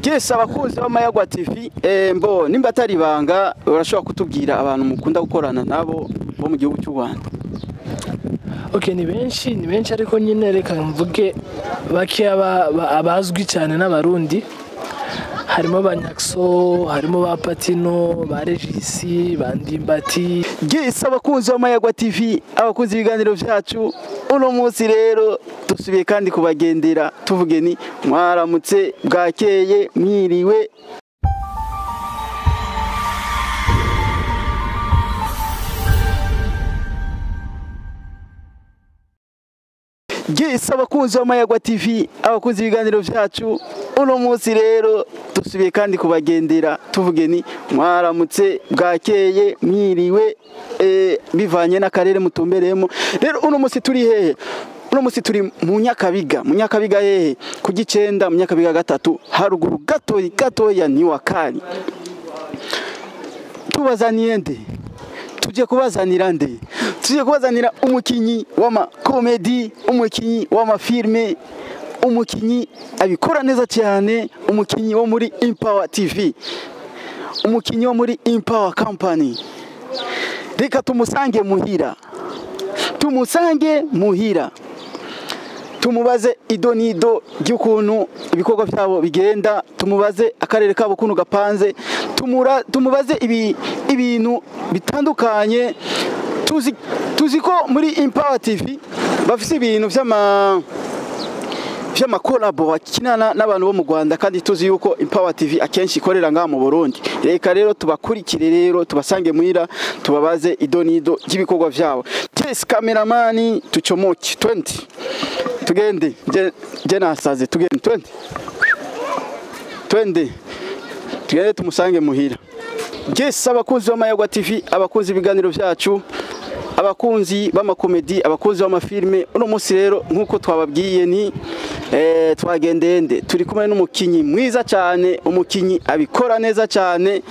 Yes, abakunzi b'Amayagwa TV mbo nimba atari ibanga urashobora kutubwira abantu mukunda gukorana nabo bo mu gihugu cy'u Rwanda. Okay, ni benshi ariko nyine reka mvuge bake abazwi cyane n'abarundi. Harimo ba Nyaxo, harimo ba Patino, ba Regis, ba Ndimbati. Yes, abakunzi b'Amayagwa TV, abakunzi ibiganiro byacu, uno munsi rero dusubiye kandi kubagendera tuvuge ni mwaramutse bwakeye mwiriwe. Yes, abakunzi b'Amayagwa TV, abakunzi ibiganiro byacu, uno munsi rero dusubiye kandi kubagendera tuvuge ni mwaramutse bwakeye mwiriwe bivanye n'akarere mutumbereyemo. Rero uno munsi turi hehe? Uno munsi turi mu Nyakabiga hehe ku Gicenda, mu Nyakabiga gatatu haruguru gatoya ni wakari. Tubazaniye nde? Tuje kubazanira nde? Tuje kubazanira umukinyi w'ama comedy, umukinyi w'ama filme, umukinyi abikora neza cyane, umukinyi wo muri Empower TV, umukinyi wo muri Empower Company. Reka tumusange muhira, tumubaze idonido ry'ukuntu ibikorwa byabo bigenda, tumubaze akarere kabo kuntu gapanze, tumubaze ibintu bitandukanye. Tuzi ko muri Empower TV bafite ibintu by'amakolabo bakinana n'abantu bo mu Rwanda, kandi tuzi yuko Empower TV akenshi ikorera ngaha mu Burundi. Reka rero tubakurikire rero tubasange muhira, tubabaze idonido ry'ibikorwa byabo. Yes, cameraman tucomoke 20 tugende je nasaze tugende 20 tugende tumusange muhira. Yes, abakunzi b'Amayagwa TV, abakunzi ibiganiro byacu, abakunzi b'amakomedi, abakunzi b'amafilme, uno munsi rero nkuko twababwiye ni twagendende turi kumwe n'umukinyi mwiza cyane, umukinyi abikora neza cyane.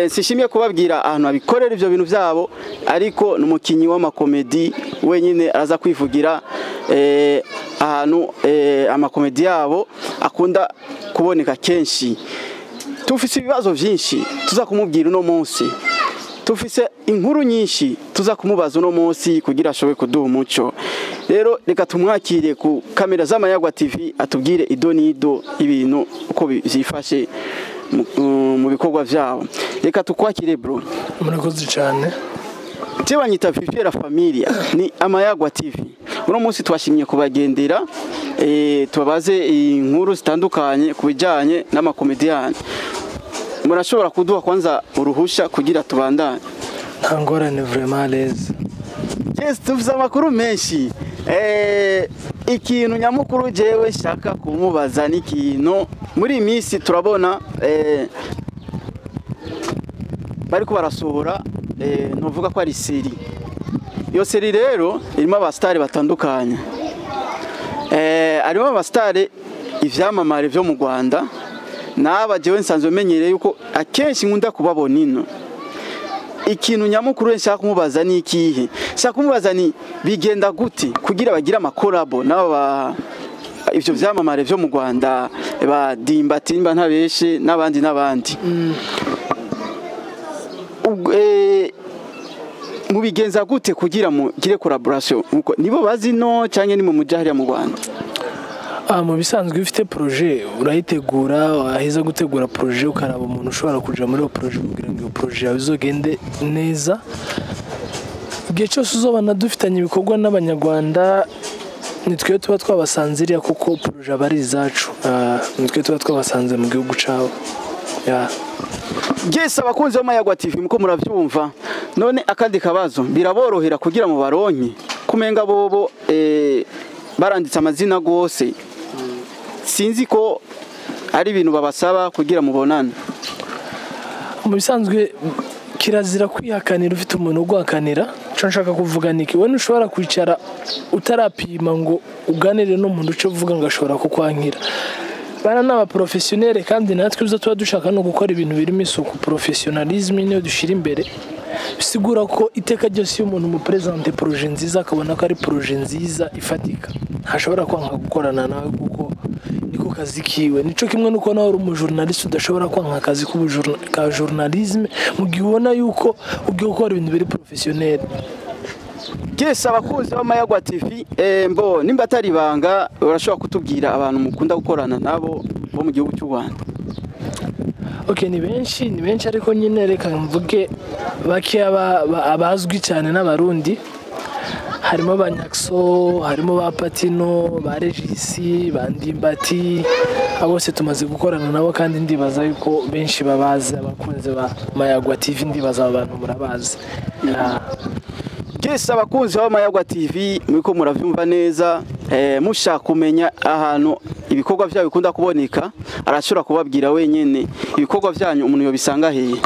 Sishimiye kubabwira ahantu abikorera ivyo bintu byabo, ariko n'umukinyi w'amakomedi wenyine araza kwivugira ahantu amakomedi yabo akunda kuboneka kenshi. Tufise ibibazo byinshi tuza kumubwira uno munsi, tufise inkuru nyinshi tuza kumubaza uno munsi kugira ashobe kuduha umuco. Rero reka tumwakire ku kamera z'Amayagwa TV atubwire idonido ibintu uko bizifashe mu bikorwa byabo. Reka tukwakire bro. Murakoze cyane. Tewa nyita Viviera Familia ni Amayagwa TV. Uno munsi twashimye kubagendera tubabaze inkuru zitandukanye kubijanye n'amakomediani. Murashobora kuduha kwanza uruhusha kugira tubandane? Ntangorane vraiment leze. Yes, tuvuze amakuru menshi. Ikintu nyamukuru jewe shaka kumubaza ni ikintu muri imisi turabona bariko barasohora ntuvuga ko ari seri. Iyo seri rero irimo abastari batandukanye. Arimo abastari ivyamamare byo mu Rwanda. Naba jewe nsanzwe menyereye yuko akenshi nkunda kubabona ino. Ikintu nyamukuru nshaka kumubaza ni ikihe? Nshaka kumubaza ni bigenda gute kugira bagira amakolabo n'aba ivyo vyamamare byo mu Rwanda, ba Ndimbati mba ntabeshe n'abandi. Mubigenza gute kugira mugire collaboration? Nibo bazino cyangwa ni mu mujahiriya mu Rwanda? Mu bisanzwe ufite projet urayitegura, waheza gutegura projet ukaraba umuntu ushobora kuja muri projet kugira ngo projet yawe izogende neza. Igihe cyose uzobana dufitanye ibikorwa n'Abanyarwanda, nitwe tuba twabasanziriya kuko projet bari izacu, nitwe tuba twabasanze mu gihugu cyawe. Yes, abakunzi b'Amayagwa TV muko muravyumva. None akandi kabazo biraborohera kugira mu baronke kumenga bobo baranditse amazina gose. Sinzi ko ari ibintu babasaba kugira mubonane. Mu bisanzwe kirazira kwihakanira ufite umuntu ugwakanira. Cyo nshaka kuvuga niki, we ntushobora kwicara utarapima ngo uganire n'umuntu cyo uvuga ngo ashobora kukwankira. Bana n'aba professionnel kandi natwe tuba dushaka no gukora ibintu birimo isuku. Professionalism niyo dushira imbere. Bisigura ko iteka ryose umuntu mu presente projet nziza akabona ko ari projet nziza ifatika, ntashobora kwanga gukorana nawe kuko niko kazi kiwe nico kimwe nuko nawe uri umujournaliste udashobora kwanka akazi ka journalisme mu gihe ubona yuko ugiye gukora ibintu biri professionnel. Yes, abakunzi b'Amayagwa TV mbo nimba atari banga urashobora kutubwira abantu mukunda gukorana nabo bo mu gihugu cy'u Rwanda. Okay, ni benshi ariko nyine reka mvuge bake abazwi cyane n'abarundi. Harimo ba Nyaxo, harimo ba Patino, ba Regis, ba Ndimbati, abose tumaze gukorana nabo kandi ndibaza yuko benshi babazi abakunzi ba Mayagwa TV ndibaza abantu murabazi. Yes, abakunzi b'Amayagwa TV mwiko muravyumva neza mushaka kumenya ahantu ibikorwa byawe bikunda kuboneka arashobora kubabwira wenyene ibikorwa byanyu umuntu yo bisanga hehe.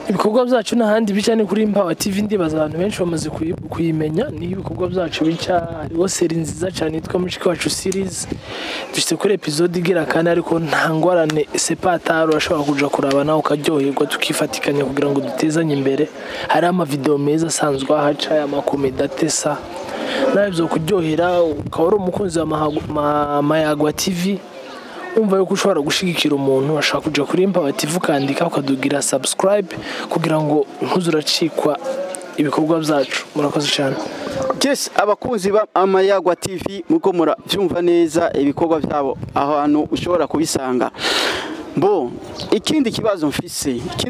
Ibikorwa byacu n'ahandi bicane kuri Umva TV ndibaza abantu benshi bamaze kuyimenya ni ibikorwa byacu bica hariho seri nziza cyane yitwa Mushiki wacu series dushite kuri episode igira kandi ariko nta ngwarane sepataro ashobora kuja kuraba nawe ukaryoherwa tukifatikanya kugira ngo dutezanye imbere. Hari ama video meza asanzwe ahaca ya makomedi atesa nawe byo kuryohera ukaba umukunzi wa Mayagwa TV umva yuko ushobora gushigikira umuntu ashaka kuja kuri Umva TV ukandika ukadugira subscribe kugira ngo ntuzuracikwa ibikorwa byacu. Murakoze cyane. Yes, abakunzi b'Amayagwa TV muko muravyumva neza ibikorwa byabo ahantu ushobora kubisanga. Bo ikindi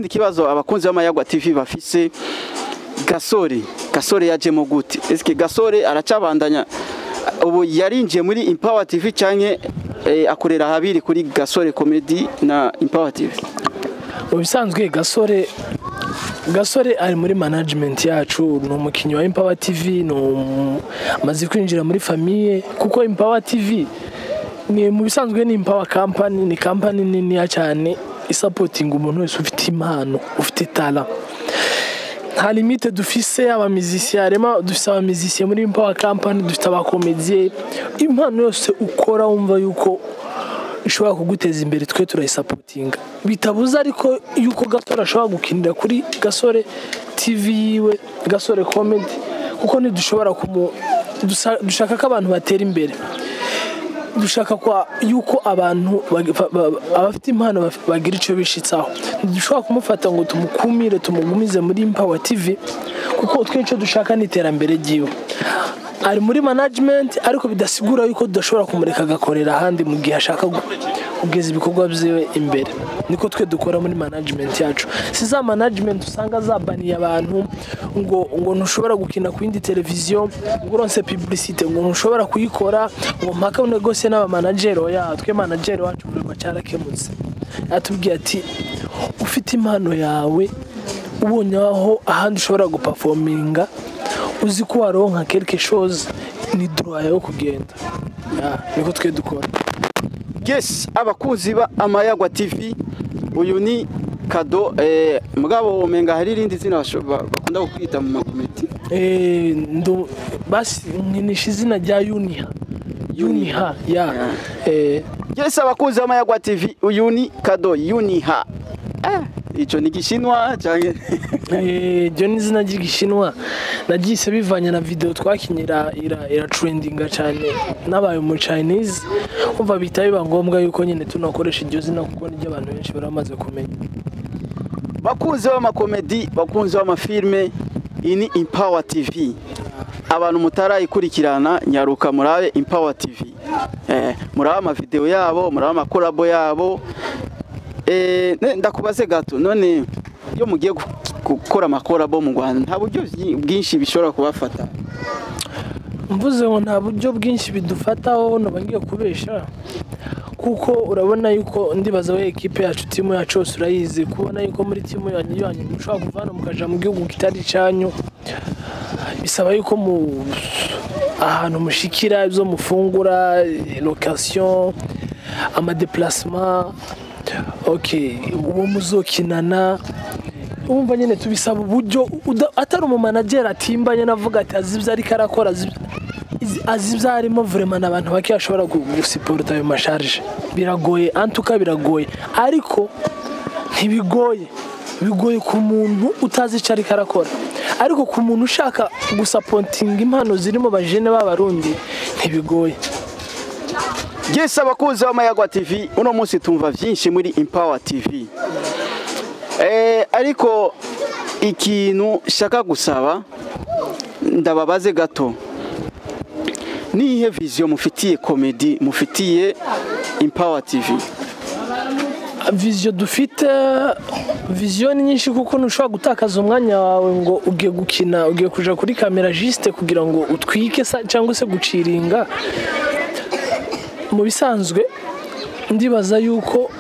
kibazo abakunzi b'Amayagwa TV bafise Gasore yajemo gute? Eske Gasore aracabandanya ubu yarinjiye muri Umva TV canke akorera habiri kuri Gasore Comedy na Umva TV? Ubisanzwe Gasore ari muri management yacu no mukinyi wa Umva TV no amaze kwinjira muri famille kuko Umva TV ni mu bisanzwe ni Umva company ni company nini ya cyane isupporting umuntu wese ufite impano ufite talent. Nta limite dufise abamizisiya rema dufise abamizisiya muri Umva company dufite abakomediye impano yose ukora umva yuko ishobora kuguteza imbere twe turayisupportinga bitabuza ariko yuko Gasore ashobora gukinira kuri Gasore TV yiwe Gasore Comedy kuko ntidushobora dushaka ko abantu batera imbere dushaka kwa yuko abantu abafite impano bagira icyo bishitsaho dushobora kumufata ngo tumukumire tumugumize muri Umva TV kuko twico dushaka n'iterambere giwe ari muri management ariko bidasigura yuko tudashobora kumureka gakorera ahandi mu gihe ashaka kugeza ibikorwa byiwe imbere. Niko twe dukora muri management yacu. Siza management usanga zabaniye abantu ngo ntushobora gukina ku indi televiziyo ngo uronse publicité ngo ntushobora kuyikora ngo mpaka unegose n'aba manager oya twe manager wacu buri cyarakemutse atubwiye ati ufite impano yawe ubonye aho ahandi ushobora guperforminga uzi ko waronka quelque chose ni droit yo kugenda. Niko twe dukora. Yes, abakunzi b'Amayagwa TV uyu ni Cadeau mugabo umenga hari irindi zina bakunda kwita mu makomedi ndo basi nishi izina rya Yuniha ya Yes, abakunzi b'Amayagwa TV uyu ni Cadeau Yuniha. Ico ni gishinwa cyane je ni izina ry'igishinwa nagise bivanye na video twakinyira ira trendinga cyane nabaye mu Chinese umva bitaye ngombwa yuko nyine tunakoresha iryo zina kuko n'ibyo abantu benshi baramaze kumenya. Bakunzi b'amakomedi bakunzi b'amafilme ini Umva TV abantu mutarayikurikirana nyaruka murabe Umva TV murabe ama video yabo murabe ama collabo yabo. Ndakubaze gato none iyo mugiye gukora amakorabo mu Rwanda nta buryo bwinshi bishobora kubafata? Mvuze ngo nta buryo bwinshi bidufataho no bagiye kubesha kuko urabona yuko ndibaza we equipe yacu timu yacu yose urayizi kubona yuko muri timu yanyu mushobora kuvana mukaja mu gihugu kitari canyu bisaba yuko mu ahantu mushikira ibyo mufungura location ama déplacement ubu muzokinana umva nyine tubisaba uburyo atari umu manager atimbanye navuga ati azibya ariko arakora azibya arimo vraiment abantu bake ashobora gusuporta ayo masharge biragoye antuka biragoye ariko bigoye ku muntu utazi icyo ariko arakora ariko ku muntu ushaka gusapotinga impano zirimo bajene b'abarundi ntibigoye. Yes, abakuzi b'Amayagwa TV, uno munsi tumva vyinshi muri Empower TV. Ariko ikintu shaka gusaba ndababaze gato. Nihe vision mufitiye comedy, mufitiye Empower TV? Vision dufite vision nyinshi kuko ntushobora gutakaza umwanya wawe ngo ugiye gukina, ugiye kuja kuri kamera juste kugira ngo utwike cyangwa se guciringa. Mu bisanzwe ndibaza yuko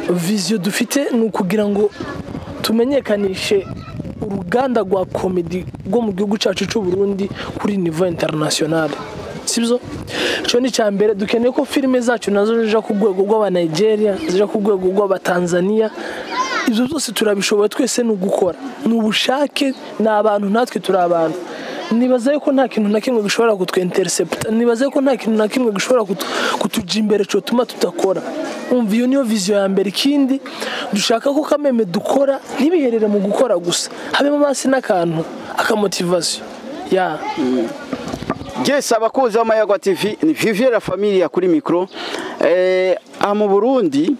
vision dufite ni ukugira ngo tumenyekanishe uruganda rwa comedy rwo mu gihugu cyacu cy'u Burundi kuri niveau international. Sibyo cyo ni cyambere dukeneye ko filime zacu nazo zija ku rwego rw'aba Nigeria, zija ku rwego rw'aba Tanzania. Ibyo byose turabishoboye, twese no gukora n'ubushake n'abantu, natwe turi abantu. Nibaza yuko nta kintu na kimwe gishobora kutwintercept, nibaza yuko nta kintu na kimwe gishobora kutuja imbere cyo tuma tutakora. Umva, iyo niyo vision ya mbere. Ikindi dushaka ko kameme dukora ntibiherere mu gukora gusa, habemo basi n'akantu akamotivation ya Yes, abakuzi b'Amayagwa TV, ni Vivier la Familia kuri micro. Mu Burundi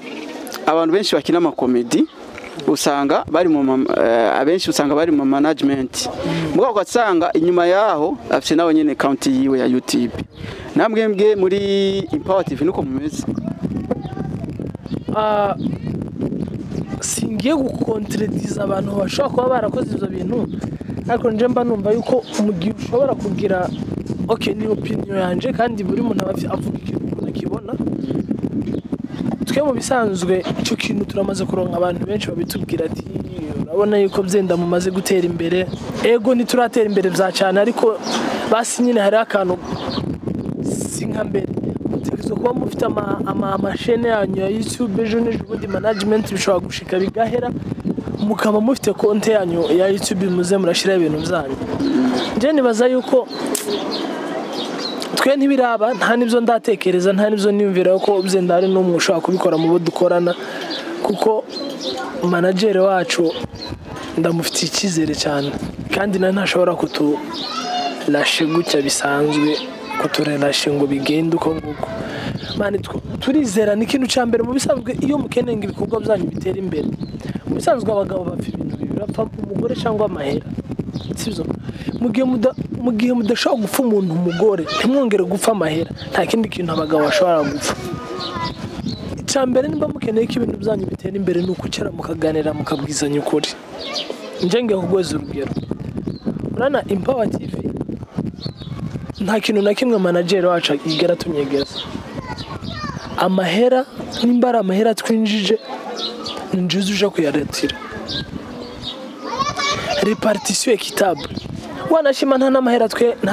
abantu benshi bakina amakomedi usanga bari mu abenshi usanga bari mu management. Mugabo ugasanga inyuma yaho afite nawe nyene account yiwe ya YouTube. Namwe muri Empower TV nuko mumeze? Singiye gukontrediza abantu bashobora kuba barakoze ibyo bintu, ariko nje mba numva yuko umugiye ushobora kugira ni opinion yanje kandi buri muntu avuga ikintu nakibona. Twe mu bisanzwe cyo kintu turamaze kuronka abantu benshi babitubwira ati urabona yuko byenda mumaze gutera imbere. Ego ntituratera imbere bya cyane, ariko basi nyine hari akantu sinka mbere mutegerezo kuba mufite amashene yanyu ya YouTube, ejo n'ubundi management bishobora gushika bigahera, mukaba mufite konte yanyu ya YouTube muze murashira ibintu byanyu. Nje nibaza yuko twe ntibiraba, nta nibyo ndatekereza, nta nibyo niyumvira ko byenda ari n'umwe ushobora kubikora mu bo dukorana, kuko manager wacu ndamufitiye icyizere cyane kandi ntashobora kutulashe gutya bisanzwe, kuturelashe ngo bigende uko nguko. Mani turizera ni ikintu cya mbere mu bisanzwe. Iyo mukeneye ngo ibikorwa byanyu bitera imbere, mu bisanzwe abagabo bapfa ibintu birapfa umugore cyangwa amahera. Sibyo mu gihe mudashobora gupfa umuntu umugore, ntimwongere gupfa amahera. Nta kindi kintu abagabo bashobora gupfa. Icya mbere nimba mukeneye ko ibintu byanyu bitera imbere ni ukucara mukaganira mukabwizanya ukuri. Nje ngiye kugweza urugero, urana Empower TV nta kintu na kimwe manager wacu igera tunyegeza. Amahera nimba ari amahera twinjije ninjiza uje kuyaretira. Repartition équitable. Wanashima nta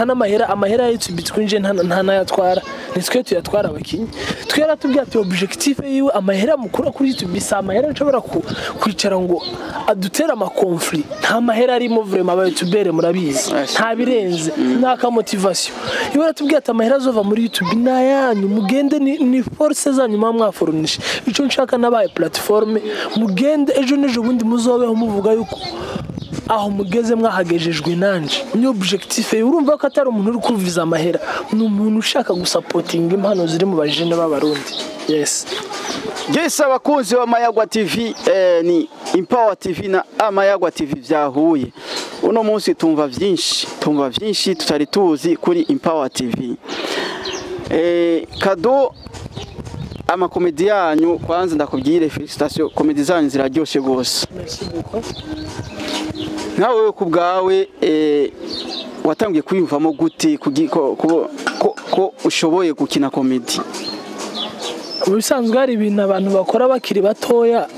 n'amahera amahera YouTube twinje nta nayatwara, nitwe tuyatwara abakinyi. Twera tubwira ati objectif yiwe amahera mukura kuri YouTube bisa amahera nshobora kwicara ngo adutera ama conflit. Nta mahera arimo vraiment aba YouTuber murabizi, nta birenze, nta ka motivation. Iwe ratubwira ati amahera azova muri YouTube na yanyu, mugende ni force zanyu mwaforunisha. Ico nshaka nabaye platform, mugende ejo n'ejo bundi muzobeho muvuga yuko aho mugeze mwahagejejwe nanje. Ni objectif urumva ko atari umuntu uri kuviza amahera, ni umuntu ushaka gusupporting impano ziri mu bajene b'abarundi. Yes, abakunzi b'Amayagwa TV, ni Empower TV na Amayagwa TV byahuye. Uno munsi tumva vyinshi tutari tuzi kuri Empower TV. Cadeau, amakomedi yanyu kwanza ndakubwire felicitation, komedi zanyu ziraryoshe gose. Merci beaucoup. Nawe ku bwawe watangiye kwiyumvamo gute ko ushoboye gukina komedi? Ubisanzwe hari ibintu abantu bakora bakiri batoya,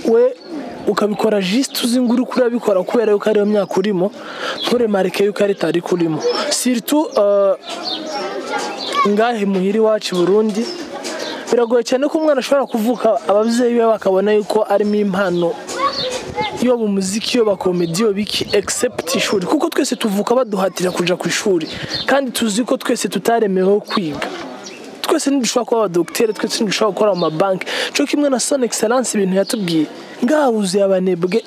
we ukabikora juste uzinguru kurabikora kubera yuko ari yo myaka urimo, nturemarike yuko ari tari kurimo. Surtout ngahe muhiri wacu Burundi biragoye cyane ko umwana ashobora kuvuka abavyeyi be bakabona yuko arimo impano yo mu muziki, yo bakomedi, yo biki except ishuri, kuko twese tuvuka baduhatira kuja ku ishuri kandi tuzi ko twese tutaremewe kwiga. Twese ntidushobora kuba abadokiteri, twese ntidushobora gukora mu mabanki. Cyo kimwe na son excellence ibintu yatubwiye ngabuze abanebwe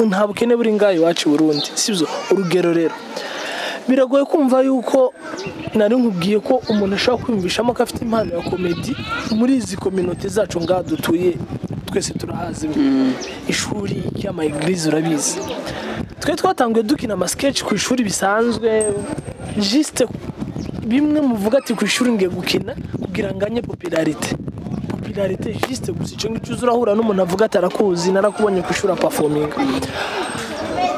nta bukene buri ngayo wacu Burundi. Sibyo urugero rero biragoye kumva yuko nari nkubwiye ko umuntu ashobora kwiyumvishamo ko afite impano ya komedi muri izi community zacu ngaha dutuye twese turahazi ishuri y'ama eglise urabizi twe twatanguye dukina ama sketch ku ishuri bisanzwe juste bimwe muvuga ati ku ishuri ngiye gukina kugira nganye popularité juste gusa icyo ngicyo urahura n'umuntu avuga ati arakuzi narakubonye ku ishuri performing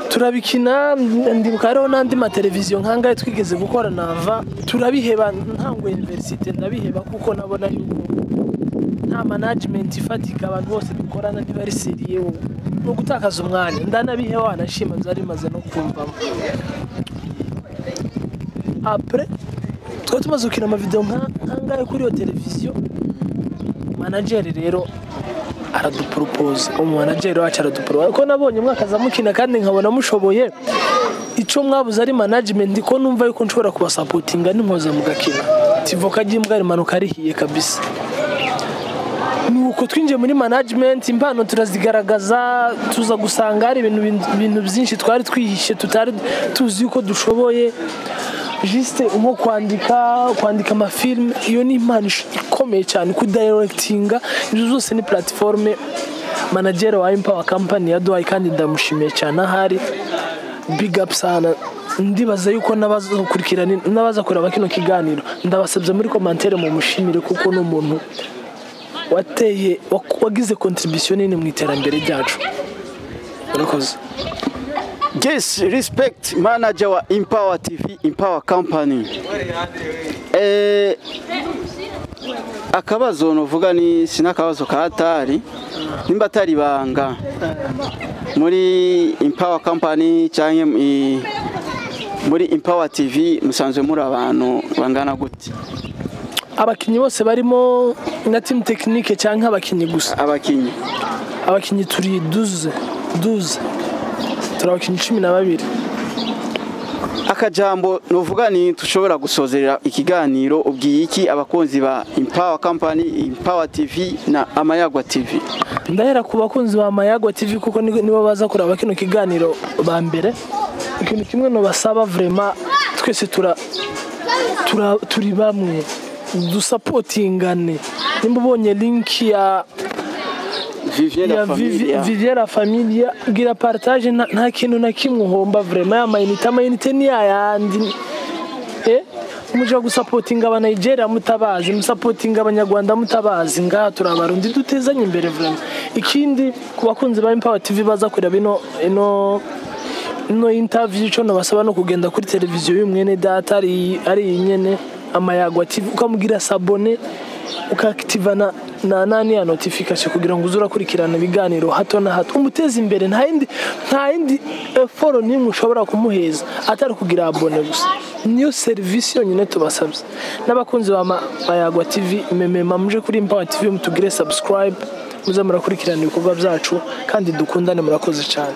turabikina ndibuka rero n'andi mateleviziyo nkangaye twigeze gukora nava turabiheba ntango university ndabiheba kuko nabona yuko nta management ifatika abantu bose dukorana ntibari seriye no gutakaza umwanya ndanabiheba wanashima nzari maze no kumvamo après twari tumaze gukina amavideo nkangaye kuri iyo televiziyo manager rero aradupropose manager wacu aradupropose ko nabonye mwakaza mukina kandi nkabona mushoboye ico mwabuze ari management ko numva yuko nshobora kuba supportinga n'inkoza mugakina tivoka gimbwa rimanuka arihiye kabisa nuko twinjiye muri management impano turazigaragaza tuza gusanga hari ibintu byinshi twari twihishe tutari tuzi yuko dushoboye juste nko kwandika amafilm iyo ni impano ikomeye cyane ku directinga ibyo zose ni platform manager wa Empower company yaduhaye kandi ndamushimiye cyane ahari big up sana ndibaza yuko nabaza kureba kino kiganiro ndabasabye muri commentaire mu mushimire kuko no muntu wagize contribution nini mu iterambere ryacu urakoze. Yes, respect manager wa Empower TV, Empower company. Akabazo novuga ni sinakabazo katari nimba atari banga muri Empower company cyangwa muri Empower TV musanzwe muri abantu bangana gute? Abakinyi bose barimo na team technique cyangwa abakinyi gusa? Abakinyi turi 12 turabakinyi 12. Akajambo novuga ni tushobora gusozerera ikiganiro ubwiye iki abakunzi ba Empower company, Empower TV na Amayagwa TV? Ndahera ku bakunzi ba Amayagwa TV kuko nibo baza kuraba kino kiganiro ba mbere. Ikintu kimwe no basaba vraiment twese turi bamwe dusupportingane. Nimba ubonye link ya Vivre la familia gira partage nta kintu na kimwe uhomba vraiment amayinite ni yayandi umuja gusupportinga aba Nigeria mutabazi musupportinga abanyarwanda mutabazi ngaha turabarundi dutezanye imbere vraiment. Ikindi ku bakunzi ba Empower TV baza kureba ino interview cyo nabasaba no kugenda kuri televiziyo y'umwene data ari nyene Amayagwa TV ukamugira sabone ukaactiva na nani ya notification kugira ngo uzura kurikirana ibiganiro hato na hato umuteza imbere nta yindi follow nimwe ushobora kumuheza atari kugira abone gusa. Niyo service yonyine tubasabye n'abakunzi ba Amayagwa TV memema muje kuri Empower TV mutugire subscribe muze murakurikirana ibikorwa byacu kandi dukundane murakoze cyane.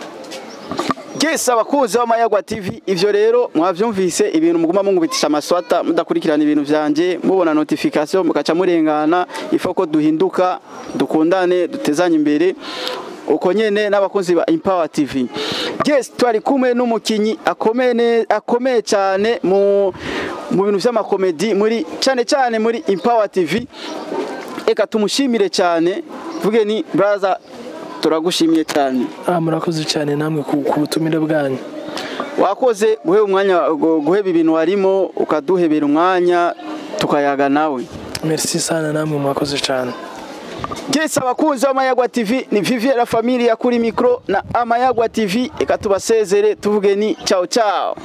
Yes, abakunzi ba Amayagwa TV ivyo rero mwavyumvise ibintu muguma mungubitisha amaswata mudakurikirana ibintu byanje mubona notification mukaca murengana ifoko duhinduka dukundane dutezanye imbere uko nyene n'abakunzi ba Empower TV. Yes, twari kumwe n'umukinyi akomeye cyane mu bintu by'amakomedi muri cyane muri Empower TV. Eka tumushimire cyane vuge ni brother turagushimiye cyane. Murakoze cyane namwe ku butumire bwanyu. Wakoze guheba ibintu warimo ukaduhebera umwanya tukayaga nawe. Merci sana namwe mwakoze cyane. Yes, abakunzi b'Amayagwa TV ni Vivre la familia kuri micro na Amayagwa TV eka tubasezere tuvuge ni ciao ciao.